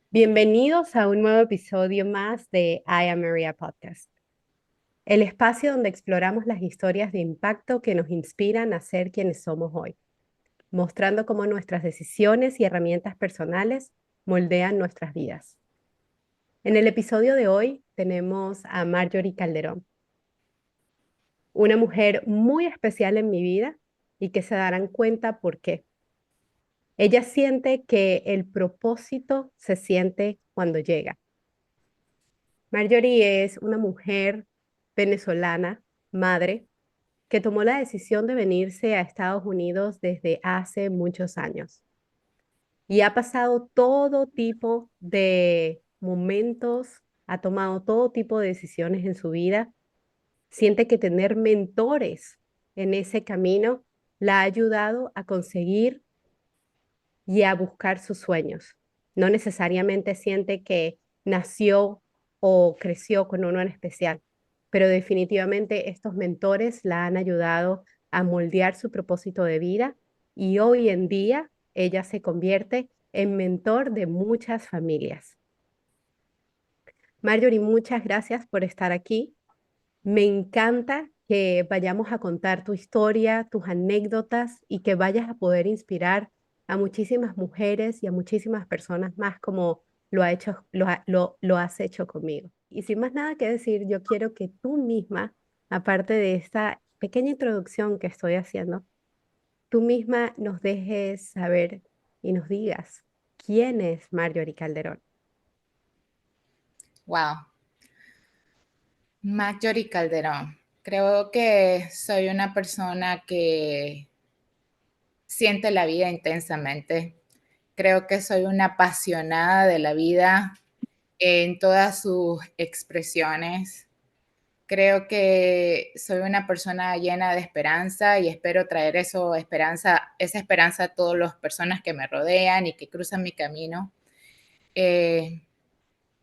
Bienvenidos a un nuevo episodio más de I Am Maria Podcast, el espacio donde exploramos las historias de impacto que nos inspiran a ser quienes somos hoy, mostrando cómo nuestras decisiones y herramientas personales moldean nuestras vidas. En el episodio de hoy tenemos a Marjorie Calderón, una mujer muy especial en mi vida y que se darán cuenta por qué. Ella siente que el propósito se siente cuando llega. Marjorie es una mujer venezolana, madre, que tomó la decisión de venirse a Estados Unidos desde hace muchos años y ha pasado todo tipo de momentos, ha tomado todo tipo de decisiones en su vida. Siente que tener mentores en ese camino la ha ayudado a conseguir y a buscar sus sueños. No necesariamente siente que nació o creció con uno en especial, pero definitivamente estos mentores la han ayudado a moldear su propósito de vida y hoy en día ella se convierte en mentor de muchas familias. Marjorie, muchas gracias por estar aquí. Me encanta que vayamos a contar tu historia, tus anécdotas y que vayas a poder inspirar a muchísimas mujeres y a muchísimas personas más como lo has hecho conmigo. Y sin más nada que decir, yo quiero que tú misma, aparte de esta pequeña introducción que estoy haciendo, tú misma nos dejes saber y nos digas quién es Marjorie Calderón. Wow, Marjorie Calderón. Creo que soy una persona que siente la vida intensamente. Creo que soy una apasionada de la vida en todas sus expresiones. Creo que soy una persona llena de esperanza y espero traer esa esperanza a todas las personas que me rodean y que cruzan mi camino. Eh,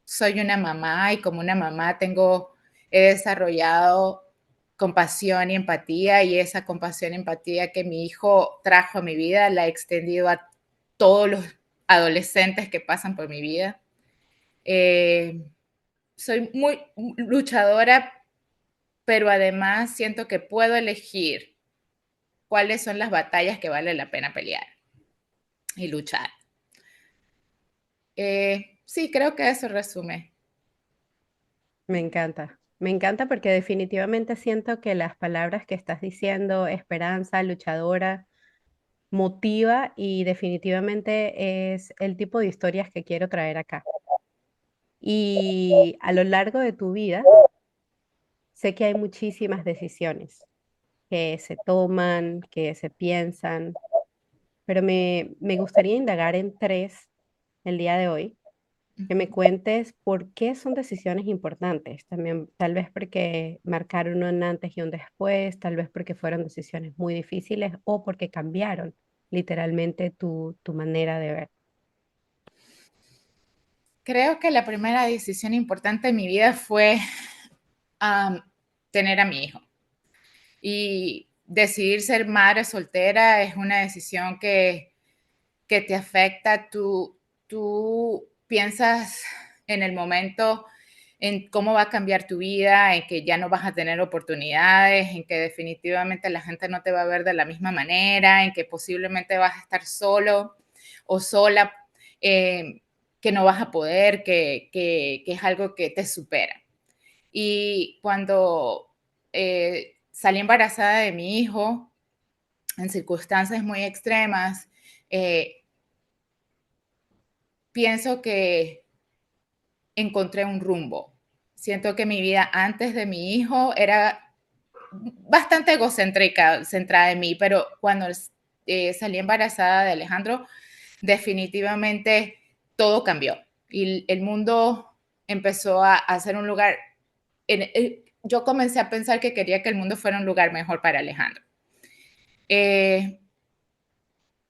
Soy una mamá y como una mamá he desarrollado compasión y empatía, y esa compasión y empatía que mi hijo trajo a mi vida la he extendido a todos los adolescentes que pasan por mi vida. Eh, Soy muy luchadora, pero además siento que puedo elegir cuáles son las batallas que vale la pena pelear y luchar. Sí, creo que eso resume. Me encanta porque definitivamente siento que las palabras que estás diciendo, esperanza, luchadora, motiva y definitivamente es el tipo de historias que quiero traer acá. Y a lo largo de tu vida, sé que hay muchísimas decisiones que se toman, que se piensan, pero me gustaría indagar en tres el día de hoy. Que me cuentes por qué son decisiones importantes. También, tal vez porque marcaron un antes y un después, tal vez porque fueron decisiones muy difíciles o porque cambiaron literalmente tu manera de ver. Creo que la primera decisión importante en mi vida fue um, tener a mi hijo. Y decidir ser madre soltera es una decisión que te afecta. Tú piensas en el momento en cómo va a cambiar tu vida, en que ya no vas a tener oportunidades, en que definitivamente la gente no te va a ver de la misma manera, en que posiblemente vas a estar solo o sola, eh, que no vas a poder, que es algo que te supera. Y cuando salí embarazada de mi hijo, en circunstancias muy extremas, eh, pienso que encontré un rumbo. Siento que mi vida antes de mi hijo era bastante egocéntrica, centrada en mí, pero cuando salí embarazada de Alejandro, definitivamente todo cambió y el mundo empezó a ser un lugar. Yo comencé a pensar que quería que el mundo fuera un lugar mejor para Alejandro. Eh,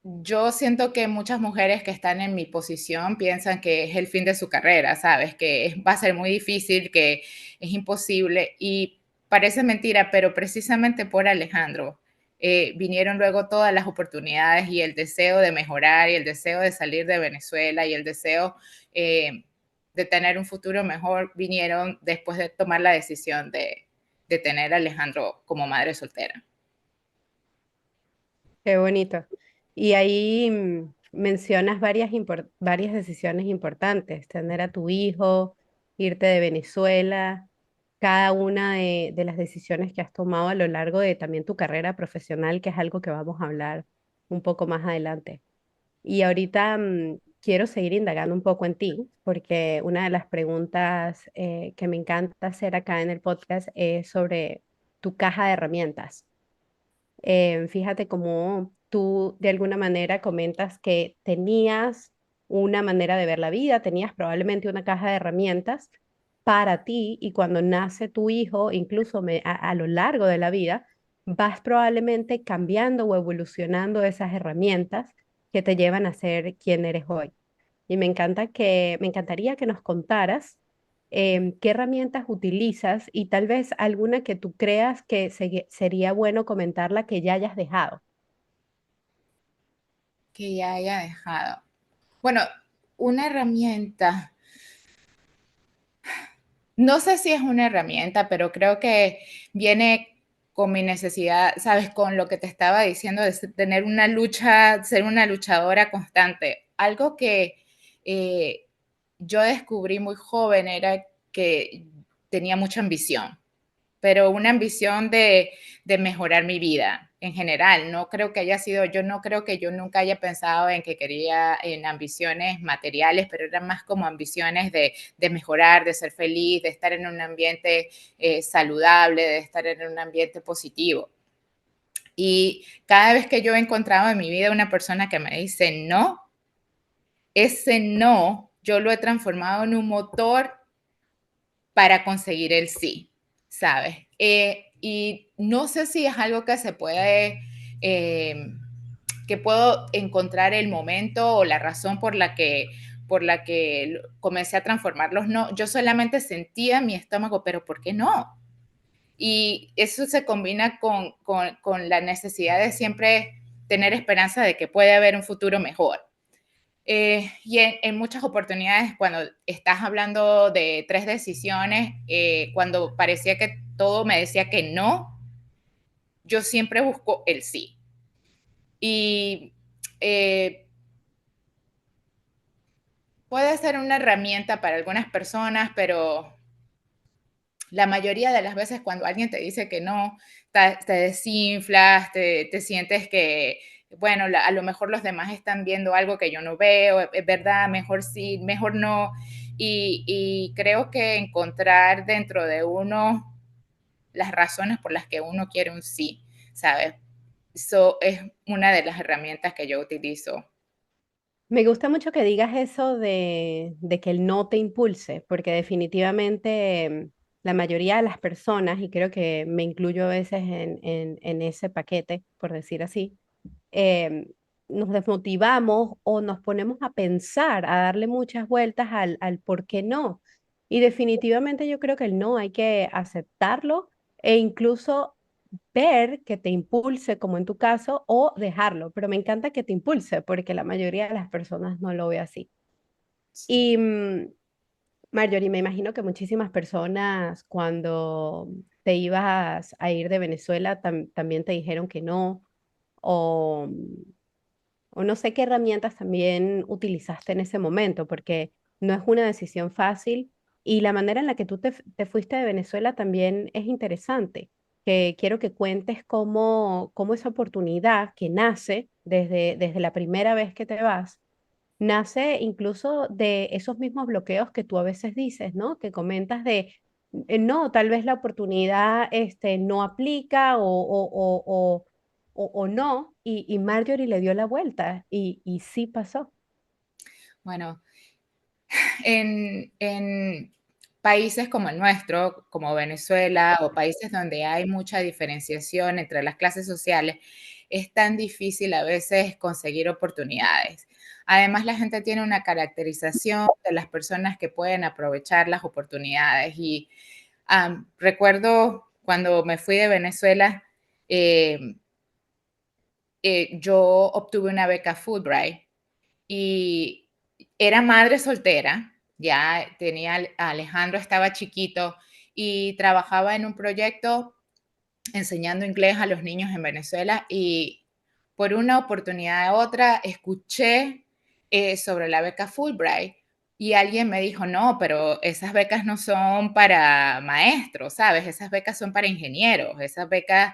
yo siento que muchas mujeres que están en mi posición piensan que es el fin de su carrera, ¿sabes? Va a ser muy difícil, que es imposible y parece mentira, pero precisamente por Alejandro vinieron luego todas las oportunidades y el deseo de mejorar y el deseo de salir de Venezuela y el deseo de tener un futuro mejor vinieron después de tomar la decisión de tener a Alejandro como madre soltera. Qué bonito. Y ahí mencionas varias decisiones importantes, tener a tu hijo, irte de Venezuela, cada una de las decisiones que has tomado a lo largo de también tu carrera profesional, que es algo que vamos a hablar un poco más adelante. Y ahorita quiero seguir indagando un poco en ti, porque una de las preguntas que me encanta hacer acá en el podcast es sobre tu caja de herramientas. Fíjate cómo tú de alguna manera comentas que tenías una manera de ver la vida, tenías probablemente una caja de herramientas para ti y cuando nace tu hijo, incluso a lo largo de la vida, vas probablemente cambiando o evolucionando esas herramientas que te llevan a ser quien eres hoy. Y me encantaría que nos contaras qué herramientas utilizas y tal vez alguna que tú creas que sería bueno comentarla que ya hayas dejado. Que ya haya dejado. Bueno, una herramienta, no sé si es una herramienta, pero creo que viene con mi necesidad, sabes, con lo que te estaba diciendo de tener una lucha, ser una luchadora constante. Algo que eh, yo descubrí muy joven era que tenía mucha ambición, pero una ambición de mejorar mi vida en general. No creo que haya sido, yo no creo que yo nunca haya pensado en que quería en ambiciones materiales, pero eran más como ambiciones de mejorar, de ser feliz, de estar en un ambiente saludable, de estar en un ambiente positivo. Y cada vez que yo he encontrado en mi vida una persona que me dice no, ese no yo lo he transformado en un motor para conseguir el sí, ¿sabes? Y no sé si es algo que se puede, que puedo encontrar el momento o la razón por la que comencé a transformarlos. No, yo solamente sentía en mi estómago, pero ¿por qué no? Y eso se combina con la necesidad de siempre tener esperanza de que puede haber un futuro mejor. Y en muchas oportunidades, cuando estás hablando de tres decisiones, cuando parecía que todo me decía que no, yo siempre busco el sí. Y eh, puede ser una herramienta para algunas personas, pero la mayoría de las veces cuando alguien te dice que no, te desinflas, te sientes que, bueno, a lo mejor los demás están viendo algo que yo no veo, es verdad, mejor sí, mejor no. Y creo que encontrar dentro de uno las razones por las que uno quiere un sí, ¿sabes? Eso es una de las herramientas que yo utilizo. Me gusta mucho que digas eso de que el no te impulse, porque definitivamente la mayoría de las personas, y creo que me incluyo a veces en ese paquete, por decir así, em, nos desmotivamos o nos ponemos a pensar, a darle muchas vueltas al por qué no. Y definitivamente yo creo que el no hay que aceptarlo e incluso ver que te impulse, como en tu caso, o dejarlo. Pero me encanta que te impulse, porque la mayoría de las personas no lo ve así. Sí. Y Marjorie, me imagino que muchísimas personas cuando te ibas a ir de Venezuela también te dijeron que no, o o no sé qué herramientas también utilizaste en ese momento, porque no es una decisión fácil y la manera en la que tú te fuiste de Venezuela también es interesante, que quiero que cuentes cómo esa oportunidad que nace desde la primera vez que te vas, nace incluso de esos mismos bloqueos que tú a veces dices, ¿no? Que comentas de, no, tal vez la oportunidad no aplica o no, y Marjorie le dio la vuelta y sí pasó. Bueno, en países como el nuestro, como Venezuela, o países donde hay mucha diferenciación entre las clases sociales, es tan difícil a veces conseguir oportunidades. Además, la gente tiene una caracterización de las personas que pueden aprovechar las oportunidades. Y recuerdo cuando me fui de Venezuela, eh, yo obtuve una beca Fulbright y era madre soltera, ya tenía a Alejandro, estaba chiquito y trabajaba en un proyecto enseñando inglés a los niños en Venezuela y por una oportunidad u otra escuché sobre la beca Fulbright y alguien me dijo, no, pero esas becas no son para maestros, ¿sabes? Esas becas son para ingenieros, esas becas.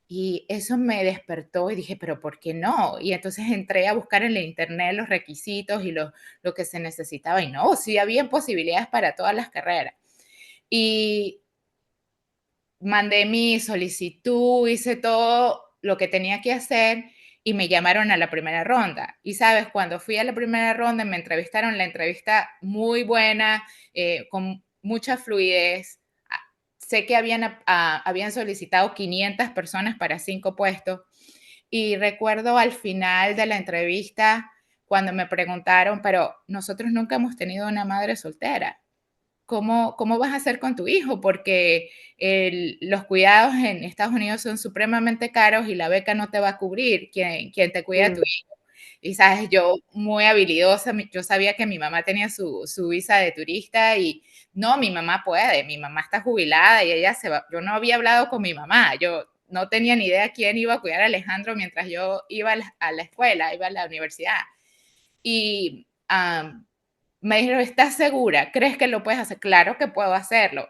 Y eso me despertó y dije, pero ¿por qué no? Y entonces entré a buscar en la internet los requisitos y lo que se necesitaba y no, sí había posibilidades para todas las carreras. Y mandé mi solicitud, hice todo lo que tenía que hacer y me llamaron a la primera ronda. Y sabes, cuando fui a la primera ronda me entrevistaron, la entrevista muy buena, con mucha fluidez. Sé que habían solicitado 500 personas para 5 puestos y recuerdo al final de la entrevista cuando me preguntaron, pero nosotros nunca hemos tenido una madre soltera. ¿Cómo vas a hacer con tu hijo? Porque los cuidados en Estados Unidos son supremamente caros y la beca no te va a cubrir. ¿Quién te cuida a tu Mm, hijo? Y sabes, yo muy habilidosa, yo sabía que mi mamá tenía su visa de turista y no, mi mamá puede, mi mamá está jubilada y ella se va. Yo no había hablado con mi mamá, yo no tenía ni idea quién iba a cuidar a Alejandro mientras yo iba a la escuela, iba a la universidad. Y me dijeron, ¿estás segura? ¿Crees que lo puedes hacer? Claro que puedo hacerlo.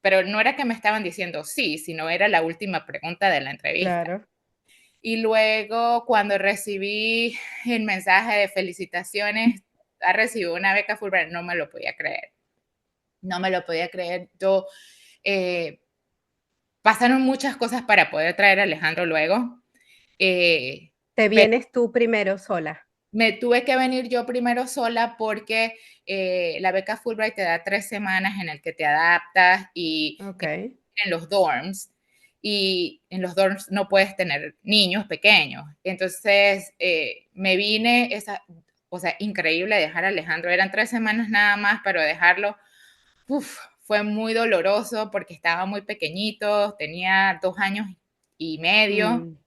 Pero no era que me estaban diciendo sí, sino era la última pregunta de la entrevista. claro. Y luego cuando recibí el mensaje de felicitaciones, ha recibido una beca Fulbright, no me lo podía creer. No me lo podía creer. Eh, Pasaron muchas cosas para poder traer a Alejandro luego. Eh, Te vienes tú primero sola. Me tuve que venir yo primero sola porque la beca Fulbright te da 3 semanas en el que te adaptas y Okey. en los dorms, y en los dorms no puedes tener niños pequeños. Entonces me vine, o sea, increíble dejar a Alejandro. Eran 3 semanas nada más, pero dejarlo, uf, fue muy doloroso porque estaba muy pequeñito, tenía 2 años y medio, Mm.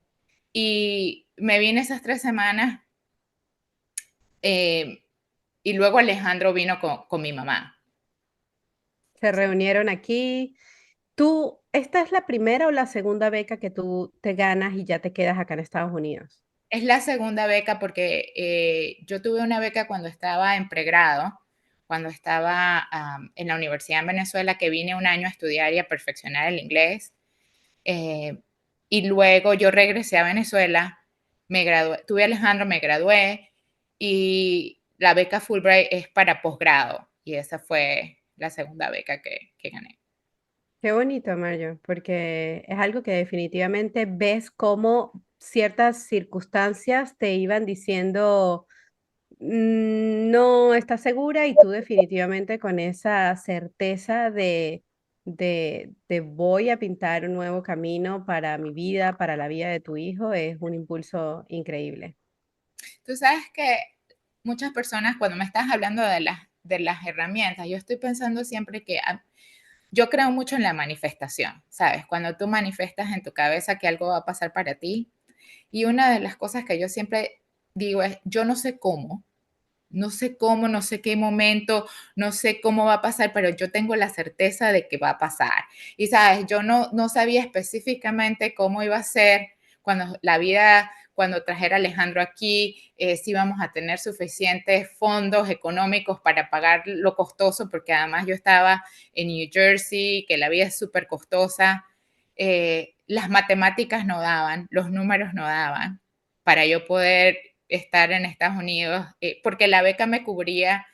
y me vine esas 3 semanas. eh, Y luego Alejandro vino con mi mamá. Se reunieron aquí. Tú, ¿esta es la primera o la segunda beca que tú te ganas y ya te quedas acá en Estados Unidos? Es la segunda beca porque yo tuve una beca cuando estaba en pregrado, cuando estaba en la universidad en Venezuela, que vine un año a estudiar y a perfeccionar el inglés. eh, y luego yo regresé a Venezuela, me gradué, tuve a Alejandro, me gradué y la beca Fulbright es para posgrado y esa fue la segunda beca que gané. Qué bonito, Mayo, porque es algo que definitivamente ves cómo ciertas circunstancias te iban diciendo, no estás segura y tú definitivamente con esa certeza de voy a pintar un nuevo camino para mi vida, para la vida de tu hijo, es un impulso increíble. Tú sabes que muchas personas, cuando me estás hablando de las herramientas, yo estoy pensando siempre que yo creo mucho en la manifestación, ¿sabes? Cuando tú manifestas en tu cabeza que algo va a pasar para ti. Y una de las cosas que yo siempre digo es, yo no sé cómo, no sé cómo, no sé qué momento, no sé cómo va a pasar, pero yo tengo la certeza de que va a pasar. Y sabes, yo no sabía específicamente cómo iba a ser cuando trajera a Alejandro aquí, si íbamos a tener suficientes fondos económicos para pagar lo costoso, porque además yo estaba en New Jersey, que la vida es súper costosa. Las matemáticas no daban, los números no daban para yo poder estar en Estados Unidos, porque la beca me cubría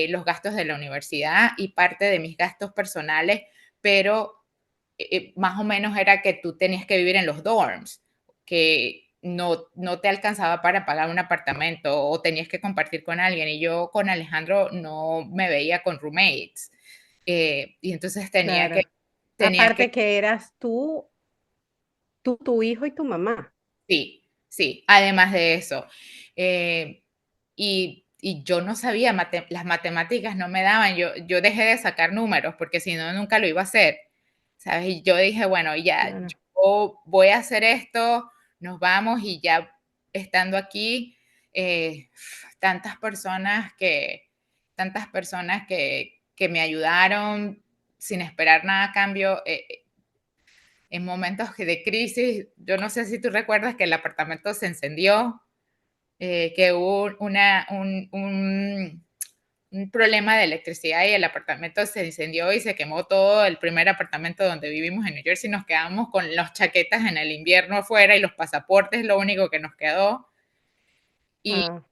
los gastos de la universidad y parte de mis gastos personales, pero más o menos era que tú tenías que vivir en los dorms, que no te alcanzaba para pagar un apartamento o tenías que compartir con alguien. Y yo con Alejandro no me veía con roommates. Y entonces Claro. tenía que Aparte que eras tú, tu hijo y tu mamá. Sí, sí, además de eso. eh, y yo no sabía, las matemáticas no me daban, yo dejé de sacar números porque si no, nunca lo iba a hacer, ¿sabes? Y yo dije, bueno, ya, Claro. yo voy a hacer esto, nos vamos y ya estando aquí, eh, tantas personas que me ayudaron sin esperar nada a cambio. En momentos de crisis, yo no sé si tú recuerdas que el apartamento se encendió, que hubo un problema de electricidad y el apartamento se incendió y se quemó todo el primer apartamento donde vivimos en New Jersey. Nos quedamos con las chaquetas en el invierno afuera y los pasaportes, lo único que nos quedó. Y Ah,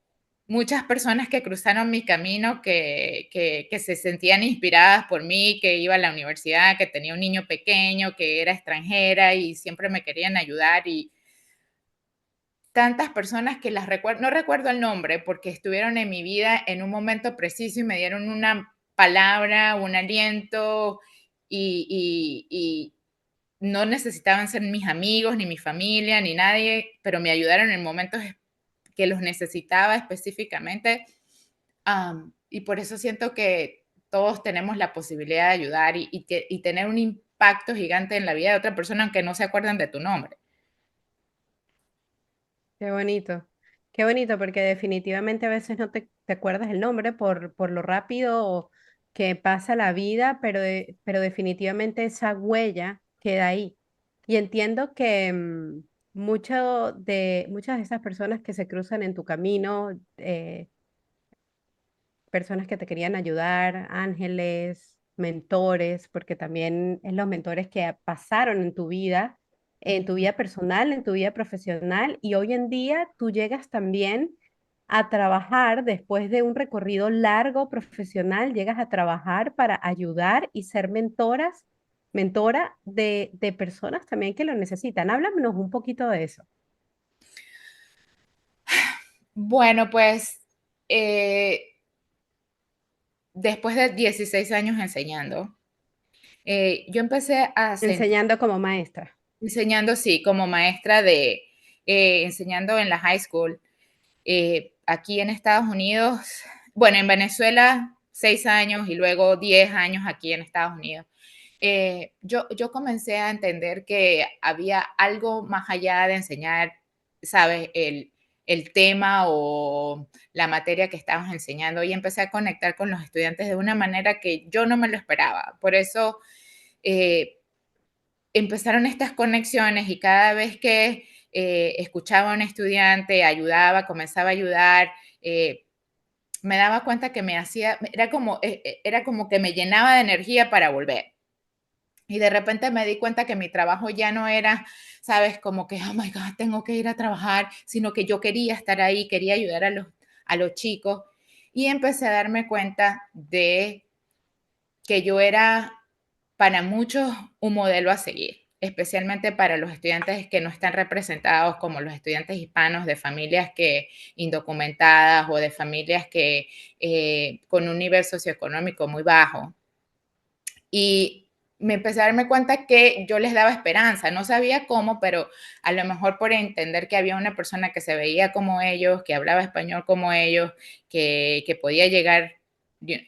muchas personas que cruzaron mi camino, que se sentían inspiradas por mí, que iba a la universidad, que tenía un niño pequeño, que era extranjera y siempre me querían ayudar. Y tantas personas que las recuerdo, no recuerdo el nombre porque estuvieron en mi vida en un momento preciso y me dieron una palabra, un aliento y no necesitaban ser mis amigos, ni mi familia, ni nadie, pero me ayudaron en momentos que los necesitaba específicamente. Y por eso siento que todos tenemos la posibilidad de ayudar y tener un impacto gigante en la vida de otra persona, aunque no se acuerdan de tu nombre. qué bonito. Qué bonito, porque definitivamente a veces no te acuerdas el nombre por lo rápido que pasa la vida, pero definitivamente esa huella queda ahí. Y entiendo que muchas de esas personas que se cruzan en tu camino, personas que te querían ayudar, ángeles, mentores, porque también es los mentores que pasaron en tu Ujú. vida personal, en tu vida profesional, y hoy en día tú llegas también a trabajar después de un recorrido largo profesional, llegas a trabajar para ayudar y ser mentora de personas también que lo necesitan. Háblanos un poquito de eso. Bueno, pues eh, después de 16 años enseñando, yo empecé a sentir, Enseñando como maestra. enseñando, sí, como maestra enseñando en la high school, aquí en Estados Unidos, bueno, en Venezuela 6 años y luego 10 años aquí en Estados Unidos. Yo comencé a entender que había algo más allá de enseñar, ¿sabes? El tema o la materia que estábamos enseñando y empecé a conectar con los estudiantes de una manera que yo no me lo esperaba. Por eso eh, empezaron estas conexiones y cada vez que escuchaba a un estudiante, ayudaba, comenzaba a ayudar, me daba cuenta que me hacía, era como que me llenaba de energía para volver. Y de repente me di cuenta que mi trabajo ya no era, sabes, como que, oh my God, tengo que ir a trabajar, sino que yo quería estar ahí, quería ayudar a los chicos. Y empecé a darme cuenta de que yo era para muchos un modelo a seguir, especialmente para los estudiantes que no están representados como los estudiantes hispanos de familias que indocumentadas o de familias que con un nivel socioeconómico muy bajo. Y me empecé a darme cuenta que yo les daba esperanza, no sabía cómo, pero a lo mejor por entender que había una persona que se veía como ellos, que hablaba español como ellos, que podía llegar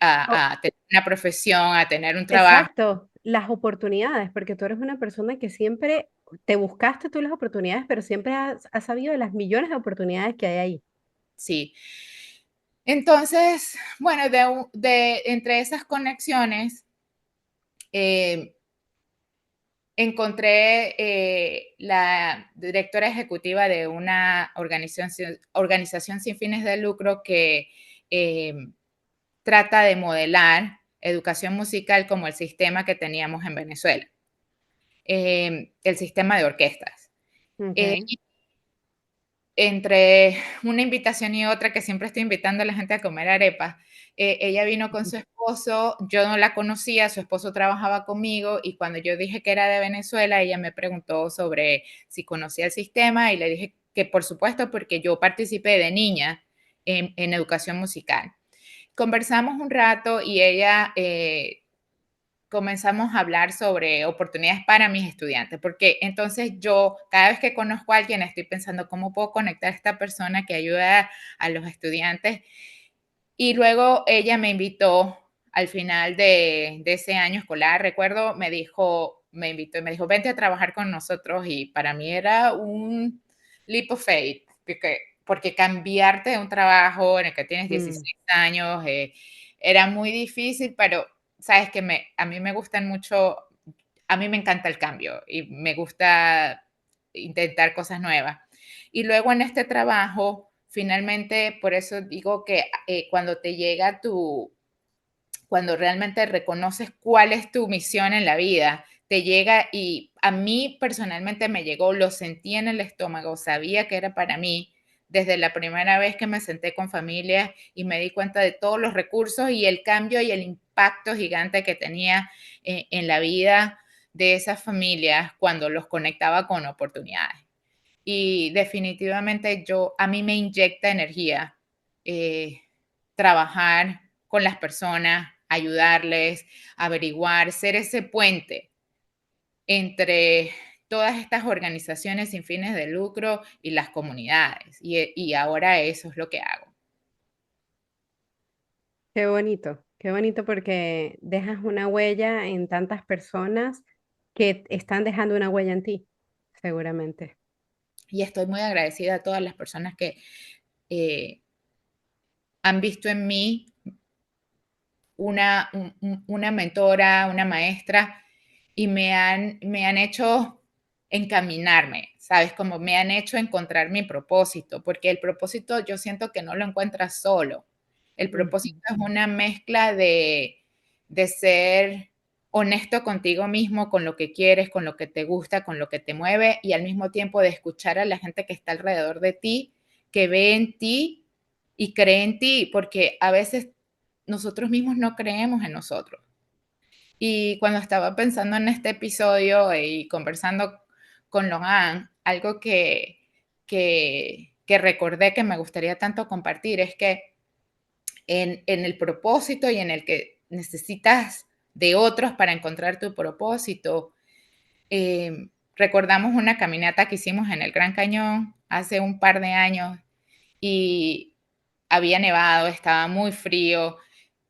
a tener una profesión, a tener un trabajo. Exacto, las oportunidades, porque tú eres una persona que siempre te buscaste tú las oportunidades, pero siempre has sabido de las millones de oportunidades que hay ahí. Sí. Entonces, bueno, entre esas conexiones, eh, encontré la directora ejecutiva de una organización sin fines de lucro que eh, trata de modelar educación musical como el sistema que teníamos en Venezuela, el sistema de orquestas. Eh, Okey. Entre una invitación y otra, que siempre estoy invitando a la gente a comer arepas, ella vino con su esposo, yo no la conocía, su esposo trabajaba conmigo y cuando yo dije que era de Venezuela, ella me preguntó sobre si conocía el sistema y le dije que por supuesto, porque yo participé de niña en educación musical. Conversamos un rato y ella comenzamos a hablar sobre oportunidades para mis estudiantes, porque entonces yo cada vez que conozco a alguien estoy pensando cómo puedo conectar a esta persona que ayuda a los estudiantes. Y luego ella me invitó al final de ese año escolar, recuerdo, me invitó y me dijo, vente a trabajar con nosotros y para mí era un leap of faith, porque cambiarte de un trabajo en el que tienes Mm, 16 años era muy difícil, pero sabes que a mí me gustan mucho, a mí me encanta el cambio y me gusta intentar cosas nuevas. Y luego en este trabajo, finalmente, por eso digo que cuando te llega cuando realmente reconoces cuál es tu misión en la vida, te llega y a mí personalmente me llegó, lo sentí en el estómago, sabía que era para mí desde la primera vez que me senté con familias y me di cuenta de todos los recursos y el cambio y el impacto gigante que tenía en la vida de esas familias cuando los conectaba con oportunidades. Y definitivamente a mí me inyecta energía eh, trabajar con las personas, ayudarles, averiguar, ser ese puente entre todas estas organizaciones sin fines de lucro y las comunidades. Y ahora eso es lo que hago. qué bonito porque dejas una huella en tantas personas que están dejando una huella en ti, seguramente. Y estoy muy agradecida a todas las personas que eh, han visto en mí una mentora, una maestra, y me han hecho encaminarme, ¿sabes? Como me han hecho encontrar mi propósito, porque el propósito yo siento que no lo encuentras solo. El propósito Ujú, es una mezcla de ser honesto contigo mismo, con lo que quieres, con lo que te gusta, con lo que te mueve, y al mismo tiempo de escuchar a la gente que está alrededor de ti, que ve en ti y cree en ti, porque a veces nosotros mismos no creemos en nosotros. Y cuando estaba pensando en este episodio y conversando con Logan, algo que recordé que me gustaría tanto compartir es que en el propósito y en el que necesitas de otros para encontrar tu propósito, recordamos una caminata que hicimos en el Gran Cañón hace un par de años y había nevado, estaba muy frío,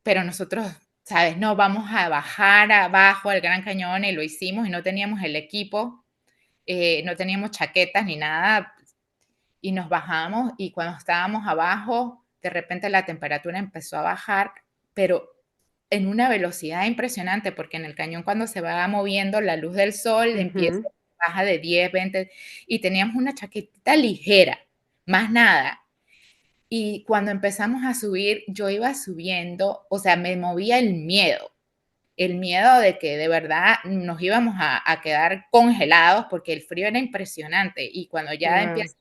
pero nosotros, ¿sabes? No, vamos a bajar abajo al Gran Cañón y lo hicimos y no teníamos el equipo, no teníamos chaquetas ni nada y nos bajamos y cuando estábamos abajo, de repente la temperatura empezó a bajar, pero en una velocidad impresionante, porque en el cañón cuando se va moviendo la luz del sol empieza, ujú. baja de 10, 20 y teníamos una chaquetita ligera, más nada. Y cuando empezamos a subir, yo iba subiendo, o sea, me movía el miedo de que de verdad nos íbamos a quedar congelados porque el frío era impresionante y cuando ya Guau. empieza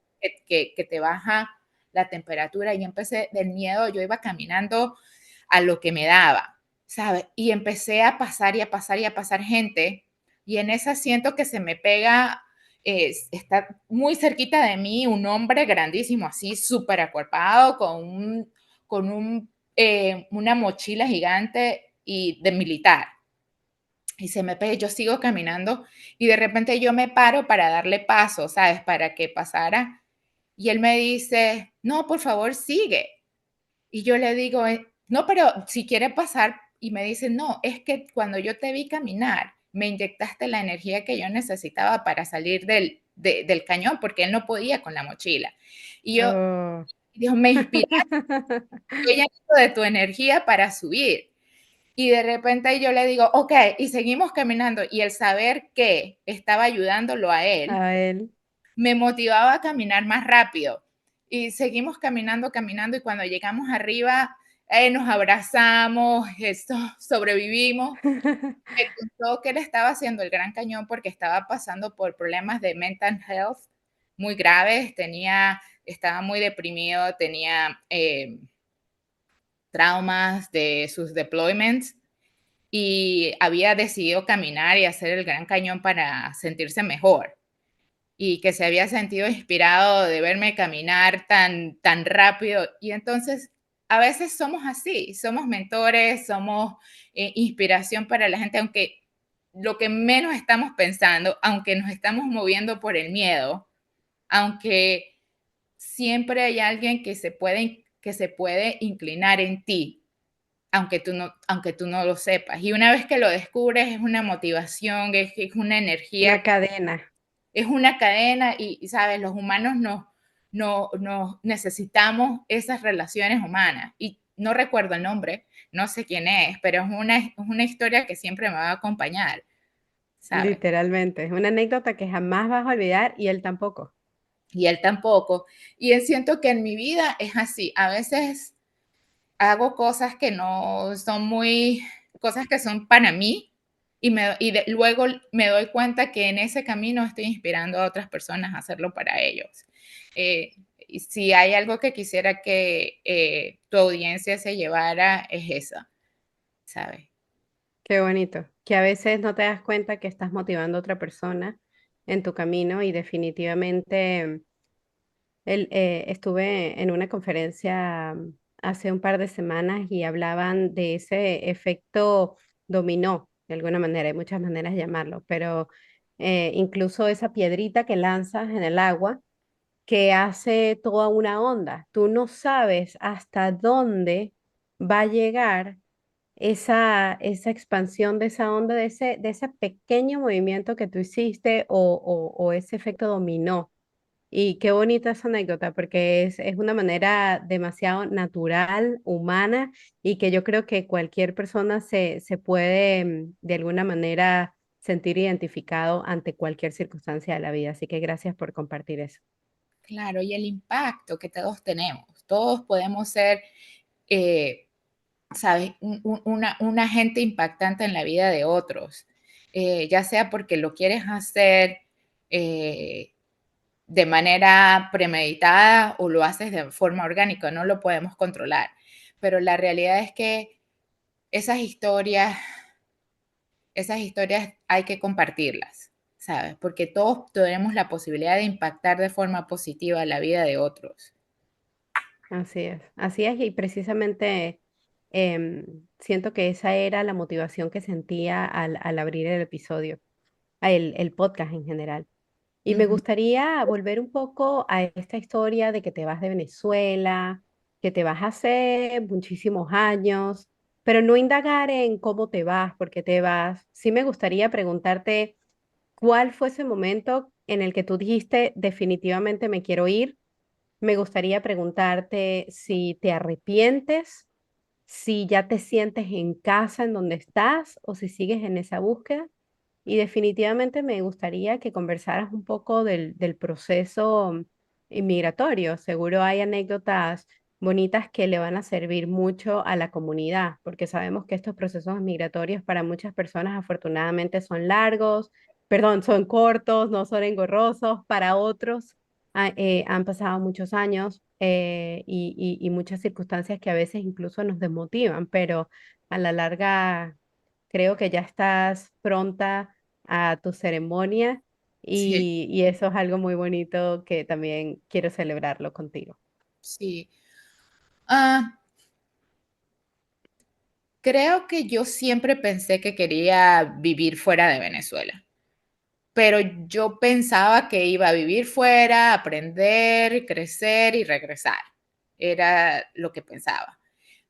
que te baja la temperatura y empecé del miedo, yo iba caminando a lo que me daba, ¿sabes? Y empecé a pasar y a pasar y a pasar gente y en esa siento que se me pega, está muy cerquita de mí un hombre grandísimo, así súper acuerpado, una mochila gigante y de militar y se me pega, yo sigo caminando y de repente yo me paro para darle paso, ¿sabes? Para que pasara. Y él me dice, no, por favor, sigue. Y yo le digo, no, pero si quiere pasar. Y me dice, no, es que cuando yo te vi caminar, me inyectaste la energía que yo necesitaba para salir del cañón, porque él no podía con la mochila. Y yo, Oh. Dios, me inspiraste, estoy llenando de tu energía para subir. Y de repente yo le digo, ok, y seguimos caminando. Y el saber que estaba ayudándolo a él, A él. me motivaba a caminar más rápido. Y seguimos caminando, caminando. Y cuando llegamos arriba, nos abrazamos, esto, sobrevivimos. Me contó que él estaba haciendo el Gran Cañón porque estaba pasando por problemas de mental health muy graves. Estaba muy deprimido, tenía traumas de sus deployments y había decidido caminar y hacer el Gran Cañón para sentirse mejor y que se había sentido inspirado de verme caminar tan rápido. Y entonces, a veces somos así, somos mentores, somos inspiración para la gente, aunque lo que menos estamos pensando, aunque nos estamos moviendo por el miedo, aunque siempre hay alguien que se puede inclinar en ti aunque tú no lo sepas. Y una vez que lo descubres, es una motivación, es una Una energía cadena. es una cadena y sabes, los humanos no necesitamos esas relaciones humanas. Y no recuerdo el nombre, no sé quién es, pero es una historia que siempre me va a acompañar, ¿sabes? Literalmente, es una anécdota que jamás vas a olvidar y él tampoco. Y él tampoco. Y siento que en mi vida es así. A veces hago cosas que no son muy, cosas que son para mí luego me doy cuenta que en ese camino estoy inspirando a otras personas a hacerlo para ellos. Eh, y si hay algo que quisiera que tu audiencia se llevara es esa, ¿sabes? Qué bonito, que a veces no te das cuenta que estás motivando a otra persona en tu camino y definitivamente estuve en una conferencia hace un par de semanas y hablaban de ese efecto dominó, de alguna manera, hay muchas maneras de llamarlo, pero incluso esa piedrita que lanzas en el agua que hace toda una onda. Tú no sabes hasta dónde va a llegar esa expansión de esa onda, de ese pequeño movimiento que tú hiciste o ese efecto dominó. Y qué bonita esa anécdota, porque es una manera demasiado natural, humana, y que yo creo que cualquier persona se puede de alguna manera sentir identificado ante cualquier circunstancia de la vida. Así que gracias por compartir eso. Claro, y el impacto que todos tenemos. Todos podemos ser, eh, ¿sabes? Un agente impactante en la vida de otros, ya sea porque lo quieres hacer eh, de manera premeditada o lo haces de forma orgánica, no lo podemos controlar. Pero la realidad es que esas historias, esas historias hay que compartirlas, ¿sabes? Porque todos tenemos la posibilidad de impactar de forma positiva la vida de otros. Así es, y precisamente siento que esa era la motivación que sentía al abrir el episodio, el podcast en general. Y me Ujú. gustaría volver un poco a esta historia de que te vas de Venezuela, que te vas hace muchísimos años, pero no indagar en cómo te vas, por qué te vas. Sí me gustaría preguntarte cuál fue ese momento en el que tú dijiste definitivamente me quiero ir. Me gustaría preguntarte si te arrepientes, si ya te sientes en casa en donde estás o si sigues en esa búsqueda. Y definitivamente me gustaría que conversaras un poco del proceso inmigratorio. Seguro hay anécdotas bonitas que le van a servir mucho a la comunidad, porque sabemos que estos procesos migratorios para muchas personas afortunadamente son largos, perdón, son cortos, no son engorrosos. Para otros han pasado muchos años y muchas circunstancias que a veces incluso nos desmotivan, pero a la larga creo que ya estás pronta a tu ceremonia Sí, y eso es algo muy bonito que también quiero celebrarlo contigo. sí. Ah, creo que yo siempre pensé que quería vivir fuera de Venezuela, pero yo pensaba que iba a vivir fuera, aprender, crecer y regresar. Era lo que pensaba.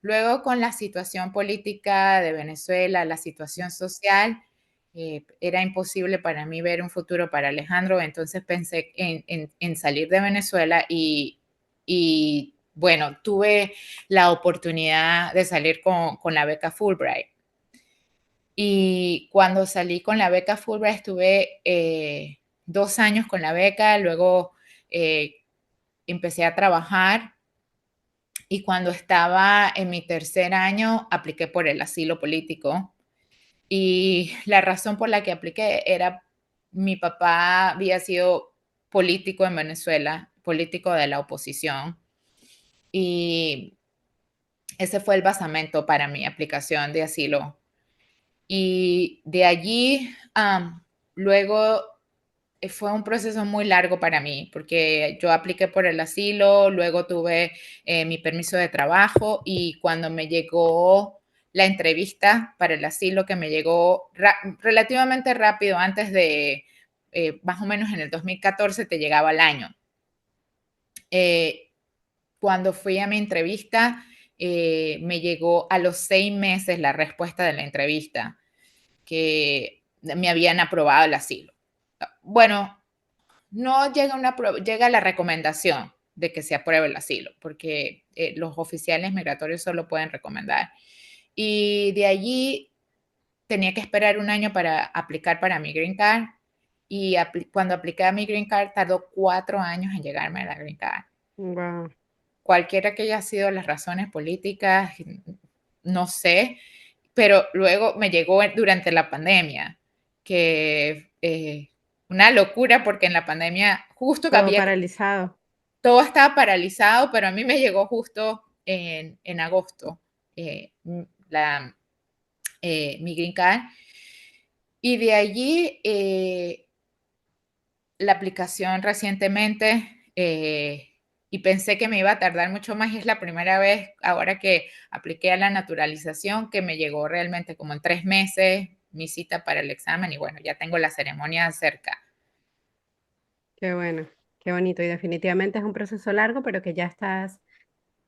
Luego, con la situación política de Venezuela, la situación social, era imposible para mí ver un futuro para Alejandro, entonces pensé en salir de Venezuela y, bueno, tuve la oportunidad de salir con la beca Fulbright. Y cuando salí con la beca Fulbright estuve 2 años con la beca, luego eh, empecé a trabajar y cuando estaba en mi tercer año apliqué por el asilo político y la razón por la que apliqué era mi papá había sido político en Venezuela, político de la oposición y ese fue el basamento para mi aplicación de asilo. Y de allí, luego fue un proceso muy largo para mí, porque yo apliqué por el asilo, luego tuve mi permiso de trabajo y cuando me llegó la entrevista para el asilo, que me llegó relativamente rápido, antes de, más o menos en el 2014, te llegaba al año. Eh, Cuando fui a mi entrevista, me llegó a los 6 meses la respuesta de la entrevista, que me habían aprobado el asilo. Bueno, no llega llega la recomendación de que se apruebe el asilo, porque los oficiales migratorios solo pueden recomendar. Y de allí tenía que esperar un año para aplicar para mi Green Card y cuando apliqué a mi Green Card tardó 4 años en llegarme la Green Card. Wow, Cualquiera que haya sido las razones políticas, no sé, pero luego me llegó durante la pandemia, que una locura porque en la pandemia justo que todo paralizado. todo estaba paralizado, pero a mí me llegó justo en agosto la, mi Green Card. Y de allí la aplicación recientemente y pensé que me iba a tardar mucho más y es la primera vez ahora que apliqué a la naturalización que me llegó realmente como en 3 meses mi cita para el examen y bueno, ya tengo la ceremonia cerca. Qué bueno, qué bonito. Y definitivamente es un proceso largo, pero que ya estás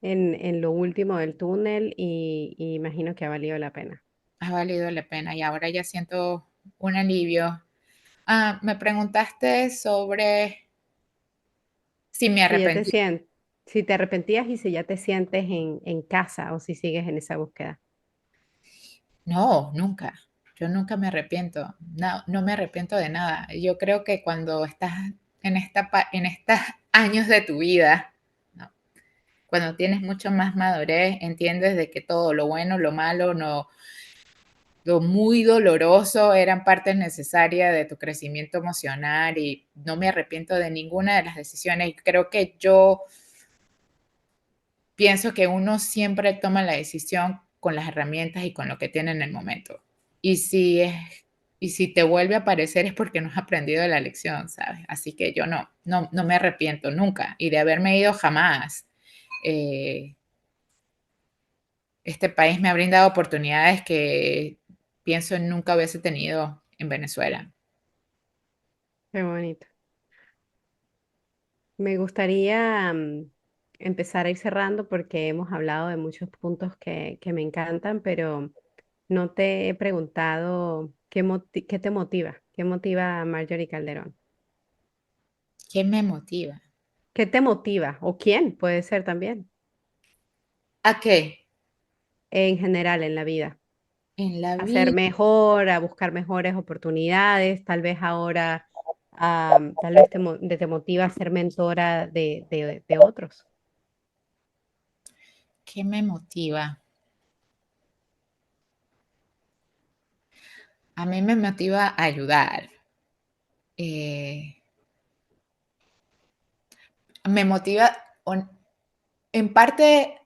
en lo último del túnel y imagino que ha valido la pena. Ha valido la pena y ahora ya siento un alivio. Me preguntaste sobre si me Si ya te arrepentí. sientes, si te arrepentías y si ya te sientes en casa o si sigues en esa búsqueda. No, nunca. Yo nunca me arrepiento. No, no me arrepiento de nada. Yo creo que cuando estás en estos años de tu vida, ¿no? Cuando tienes mucho más madurez, entiendes de que todo lo bueno, lo malo, no, lo muy doloroso eran partes necesarias de tu crecimiento emocional y no me arrepiento de ninguna de las decisiones. Y creo que yo pienso que uno siempre toma la decisión con las herramientas y con lo que tiene en el momento. Y si es y si te vuelve a aparecer es porque no has aprendido de la lección, ¿sabes? Así que yo no me arrepiento nunca y de haberme ido jamás. Eh, este país me ha brindado oportunidades que pienso nunca hubiese tenido en Venezuela. Qué bonito. Me gustaría empezar a ir cerrando porque hemos hablado de muchos puntos que me encantan, pero no te he preguntado qué te motiva, qué motiva a Marjorie Calderón. ¿Qué me motiva? ¿Qué te motiva? ¿O quién puede ser también? ¿A qué? En general en la vida. En la A ser vida. mejor, a buscar mejores oportunidades, tal vez ahora, tal vez te motiva a ser mentora de otros. ¿Qué me motiva? A mí me motiva a ayudar. Eh, Me motiva, en parte,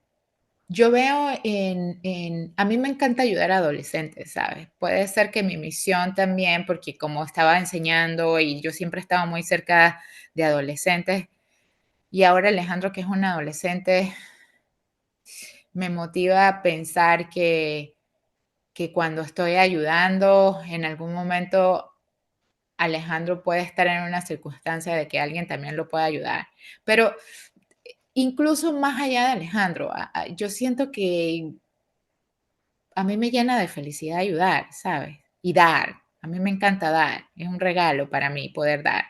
yo veo a mí me encanta ayudar a adolescentes, ¿sabes? Puede ser que mi misión también, porque como estaba enseñando y yo siempre he estado muy cerca de adolescentes, y ahora Alejandro, que es un adolescente, me motiva a pensar que cuando estoy ayudando, en algún momento Alejandro puede estar en una circunstancia de que alguien también lo pueda ayudar. Pero incluso más allá de Alejandro, yo siento que a mí me llena de felicidad ayudar, ¿sabes? Y dar. A mí me encanta dar. Es un regalo para mí poder dar.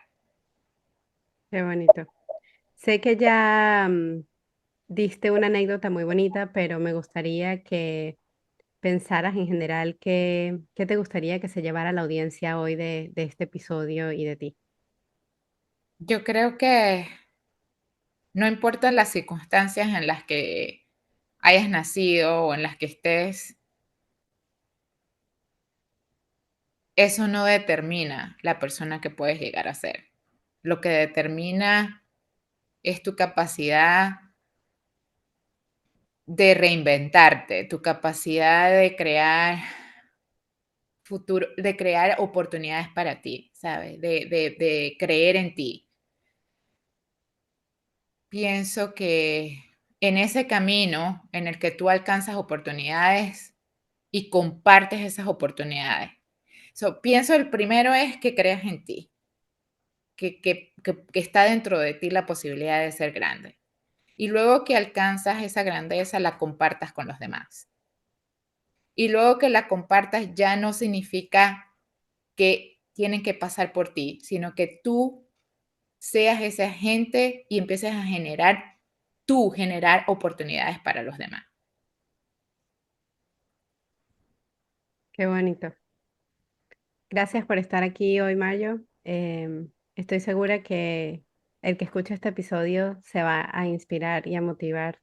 Qué bonito. Sé que ya diste una anécdota muy bonita, pero me gustaría que pensaras en general qué te gustaría que se llevara la audiencia hoy de este episodio y de ti. Yo creo que no importan las circunstancias en las que hayas nacido o en las que estés, eso no determina la persona que puedes llegar a ser. Lo que determina es tu capacidad de reinventarte, tu capacidad de crear futuro, de crear oportunidades para ti, ¿sabes? De creer en ti. Pienso que en ese camino en el que tú alcanzas oportunidades y compartes esas oportunidades. Pienso el primero es que creas en ti, que está dentro de ti la posibilidad de ser grande. Y luego que alcanzas esa grandeza, la compartas con los demás. Y luego que la compartas ya no significa que tienen que pasar por ti, sino que tú seas ese agente y empieces a generar oportunidades para los demás. Qué bonito. Gracias por estar aquí hoy, Mario. Estoy segura que el que escucha este episodio se va a inspirar y a motivar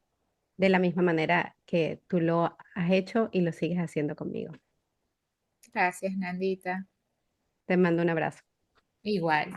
de la misma manera que tú lo has hecho y lo sigues haciendo conmigo. Gracias, Nandita. Te mando un abrazo. Igual.